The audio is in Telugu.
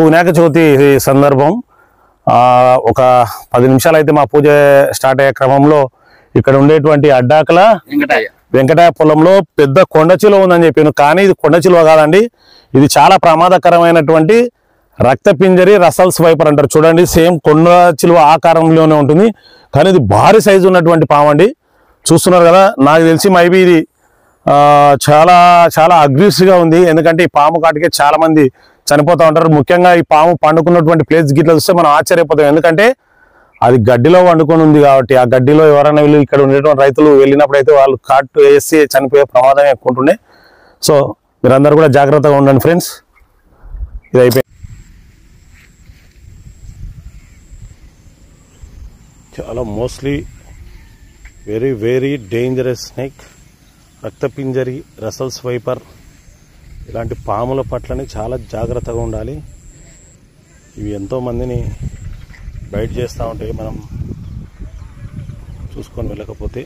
వినాయక చవితి సందర్భం ఒక 10 నిమిషాలు అయితే మా పూజ స్టార్ట్ అయ్యే క్రమంలో ఇక్కడ ఉండేటువంటి అడ్డాకల వెంకటాయ పొలంలో పెద్ద కొండ చిలువ ఉందని చెప్పాను. కానీ ఇది కొండ చిలువ కాదండి, ఇది చాలా ప్రమాదకరమైనటువంటి రక్తపింజరి రసల్స్ వైపర్ అంటారు. చూడండి, సేమ్ కొండ చిలువ ఆకారంలోనే ఉంటుంది, కానీ ఇది భారీ సైజు ఉన్నటువంటి పాము అండి. చూస్తున్నారు కదా, నాకు తెలిసి మైబీ ఇది చాలా చాలా అగ్రెసివ్గా ఉంది. ఎందుకంటే ఈ పాము కాటికే చాలా మంది చనిపోతూ ఉంటారు. ముఖ్యంగా ఈ పాము పండుకున్నటువంటి ప్లేస్ గిట్ల చూస్తే మనం ఆశ్చర్యపోతాం. ఎందుకంటే అది గడ్డిలో వండుకొని ఉంది కాబట్టి, ఆ గడ్డిలో ఎవరైనా వీళ్ళు ఇక్కడ ఉండేటువంటి రైతులు వెళ్ళినప్పుడు అయితే వాళ్ళు కాటు వేసి చనిపోయే ప్రమాదం ఎక్కువ ఉంటుండే. సో మీరందరూ కూడా జాగ్రత్తగా ఉండండి ఫ్రెండ్స్. ఇది అయిపోయింది. చాలా mostly very very dangerous snake, రక్తపింజరి రసల్స్ వైపర్. ఇలాంటి పాముల పట్లని చాలా జాగ్రత్తగా ఉండాలి. ఇవి ఎంతోమందిని బైట్ చేస్తూ ఉంటాయి మనం చూసుకొని వెళ్ళకపోతే.